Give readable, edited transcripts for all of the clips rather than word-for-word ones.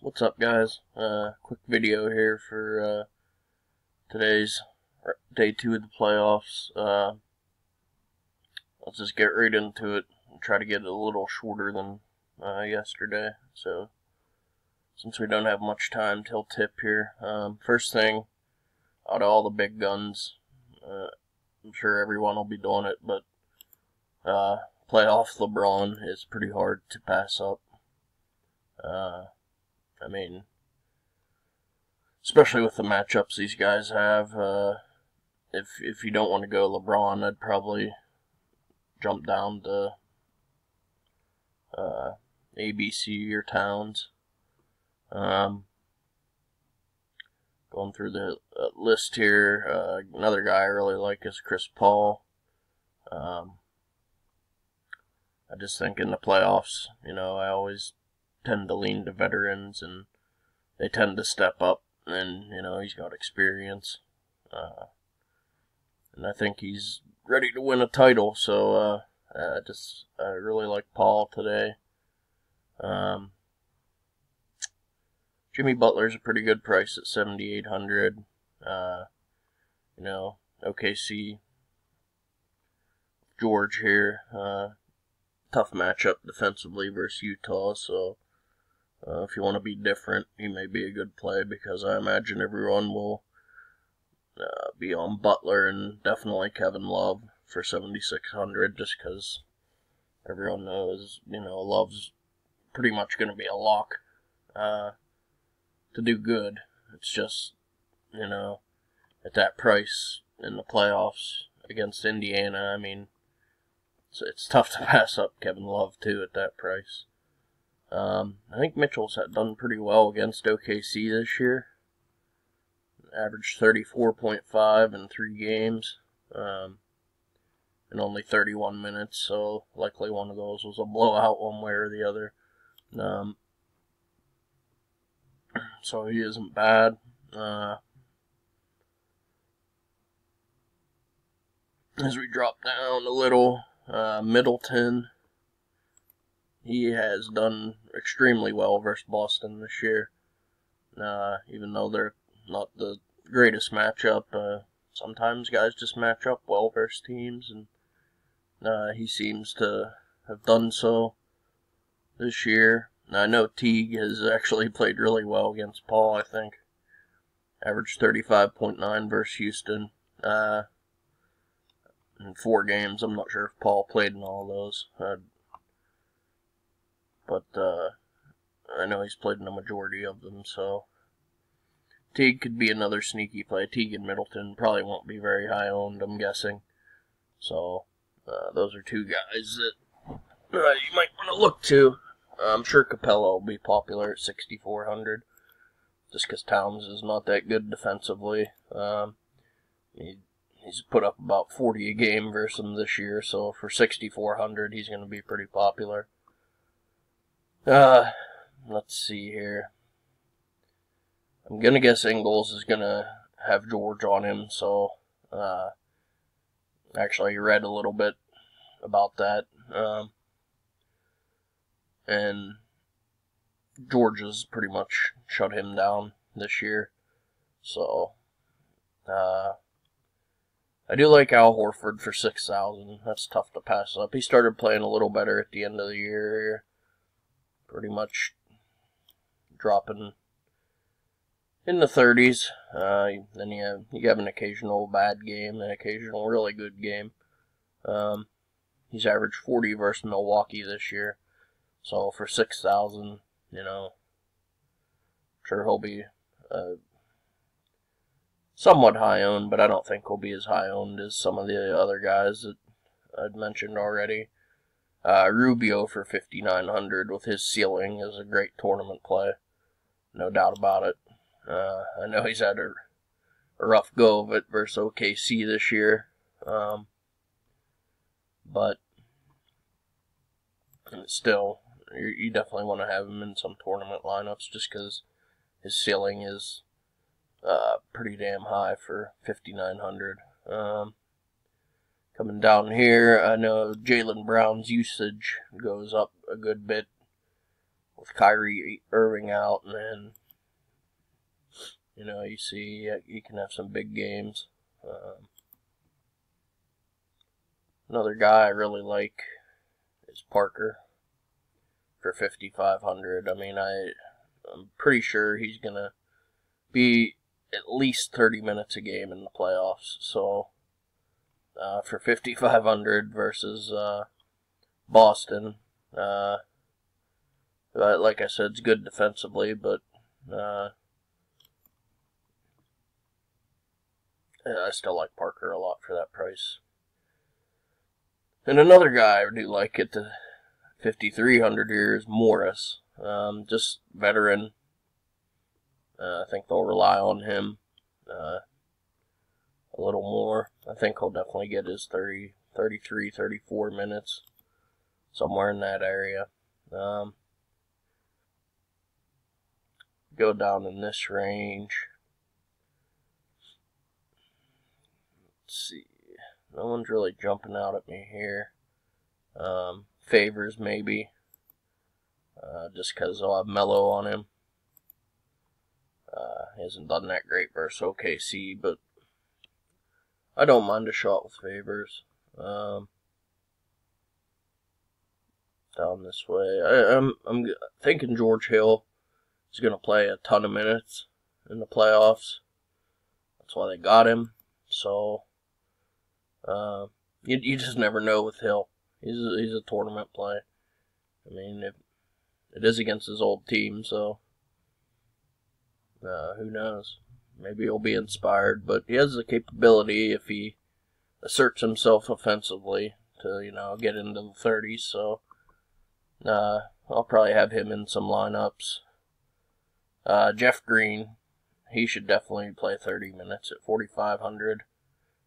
What's up, guys? Quick video here for today's day 2 of the playoffs. Let's just get right into it and try to get it a little shorter than yesterday. So, since we don't have much time till tip here, first thing, out of all the big guns, I'm sure everyone will be doing it, but playoff LeBron is pretty hard to pass up. I mean, especially with the matchups these guys have, if you don't want to go LeBron, I'd probably jump down to ABC or Towns. Going through the list here, another guy I really like is Chris Paul. I just think in the playoffs, I always tend to lean to veterans, and they tend to step up, and, he's got experience. And I think he's ready to win a title, so I really like Paul today. Jimmy Butler's a pretty good price at 7,800. OKC, George here. Tough matchup defensively versus Utah, so if you want to be different, he may be a good play, because I imagine everyone will be on Butler and definitely Kevin Love for 7,600, just because everyone knows, Love's pretty much going to be a lock to do good. It's just, at that price in the playoffs against Indiana, I mean, it's tough to pass up Kevin Love, too, at that price. I think Mitchell's done pretty well against OKC this year. Averaged 34.5 in 3 games, in only 31 minutes, so likely one of those was a blowout one way or the other. So he isn't bad. As we drop down a little, Middleton, he has done extremely well versus Boston this year. Even though they're not the greatest matchup, sometimes guys just match up well versus teams, and he seems to have done so this year. I know Teague has actually played really well against Paul, I think. Averaged 35.9 versus Houston. In 4 games. I'm not sure if Paul played in all those. But I know he's played in the majority of them, so Teague could be another sneaky play. Teague and Middleton probably won't be very high owned, I'm guessing. So those are 2 guys that you might want to look to. I'm sure Capella will be popular at 6,400, just because Towns is not that good defensively. He's put up about 40 a game versus him this year, so for 6,400, he's going to be pretty popular. Let's see here. I'm going to guess Ingles is going to have George on him, so actually I read a little bit about that. And George has pretty much shut him down this year, so I do like Al Horford for 6,000. That's tough to pass up. He started playing a little better at the end of the year here. Pretty much dropping in the 30s. Then you have an occasional bad game, an occasional really good game. He's averaged 40 versus Milwaukee this year. So for 6,000, sure he'll be somewhat high owned, but I don't think he'll be as high owned as some of the other guys that I'd mentioned already. Rubio for 5,900 with his ceiling is a great tournament play, no doubt about it. I know he's had a rough go of it versus OKC this year, but still, you definitely want to have him in some tournament lineups, just because his ceiling is pretty damn high for 5,900. Coming down here, I know Jaylen Brown's usage goes up a good bit with Kyrie Irving out, and then, you know, you see he can have some big games. Another guy I really like is Parker for 5,500. I mean, I'm pretty sure he's gonna be at least 30 minutes a game in the playoffs. So for 5,500 versus Boston, like I said, it's good defensively, but I still like Parker a lot for that price. And another guy I do like at the 5,300 here is Morris. Just veteran. I think they'll rely on him a little more. I think he'll definitely get his 30, 33, 34 minutes, somewhere in that area. Go down in this range. Let's see. No one's really jumping out at me here. Favors maybe. Just because I'll have Melo on him. He hasn't done that great versus OKC, but I don't mind a shot with Favors. Down this way. I'm thinking George Hill is going to play a ton of minutes in the playoffs. That's why they got him. So you just never know with Hill. He's a tournament play. I mean, it is against his old team, so who knows? Maybe he'll be inspired, but he has the capability, if he asserts himself offensively, to, you know, get into the 30s. So I'll probably have him in some lineups. Jeff Green, he should definitely play 30 minutes at 4,500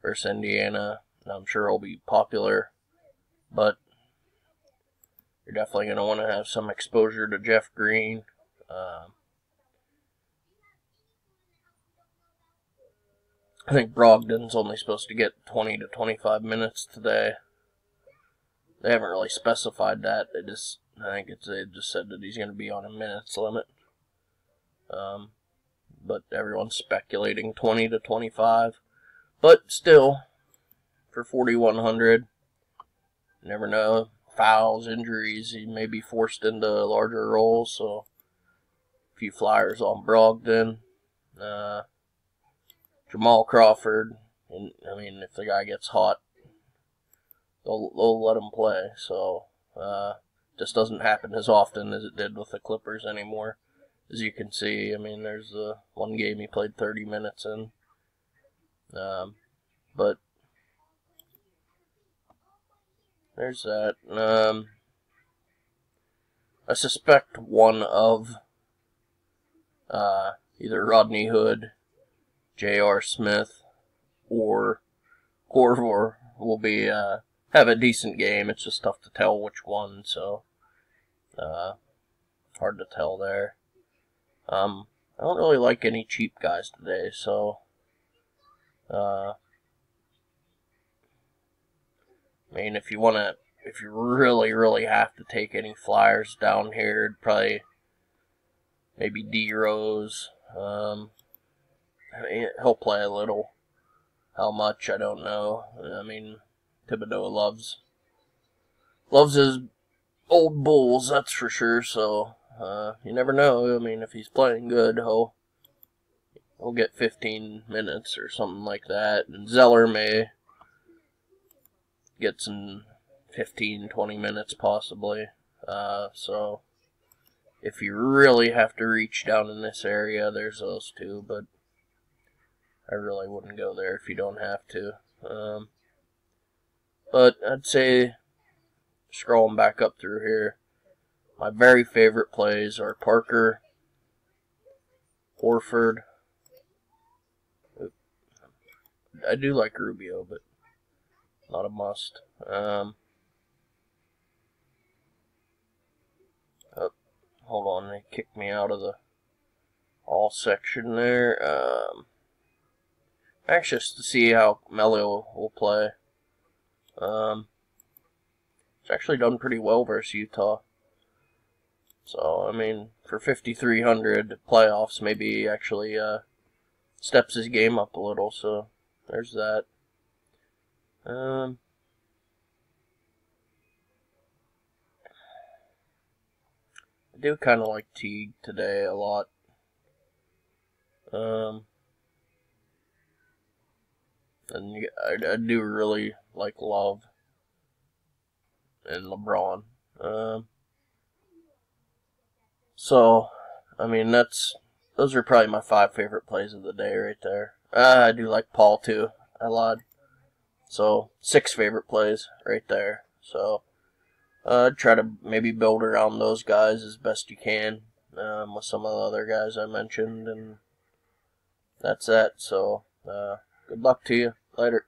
versus Indiana. I'm sure he'll be popular, but you're definitely going to want to have some exposure to Jeff Green. I think Brogdon's only supposed to get 20 to 25 minutes today. They haven't really specified that. They just said that he's going to be on a minutes limit. But everyone's speculating 20 to 25. But still, for 4,100, you never know. Fouls, injuries, he may be forced into larger roles. So, a few flyers on Brogdon. Jamal Crawford. And, I mean, if the guy gets hot, they'll let him play. So, just doesn't happen as often as it did with the Clippers anymore. As you can see, I mean, there's one game he played 30 minutes in. But there's that. I suspect one of either Rodney Hood, J.R. Smith, or Korver will be have a decent game. It's just tough to tell which one, so hard to tell there. I don't really like any cheap guys today, so I mean, if you really have to take any flyers down here, it'd probably maybe D Rose. I mean, he'll play a little. How much, I don't know. I mean, Thibodeau loves his old Bulls, that's for sure. So you never know. I mean, if he's playing good, he'll get 15 minutes or something like that. And Zeller may get some 15, 20 minutes possibly. So if you really have to reach down in this area, there's those two, but I really wouldn't go there if you don't have to. But I'd say, scrolling back up through here, my very favorite plays are Parker, Horford. I do like Rubio, but not a must. Hold on, they kicked me out of the all section there. Anxious to see how Melo will play. It's actually done pretty well versus Utah. So, I mean, for 5,300 playoffs, maybe actually steps his game up a little. So, there's that. I do kind of like Teague today a lot. And I do really like Love and LeBron. So, I mean, those are probably my 5 favorite plays of the day right there. I do like Paul too, a lot. So, 6 favorite plays right there. So, try to maybe build around those guys as best you can with some of the other guys I mentioned, and that's that. So, good luck to you. Later.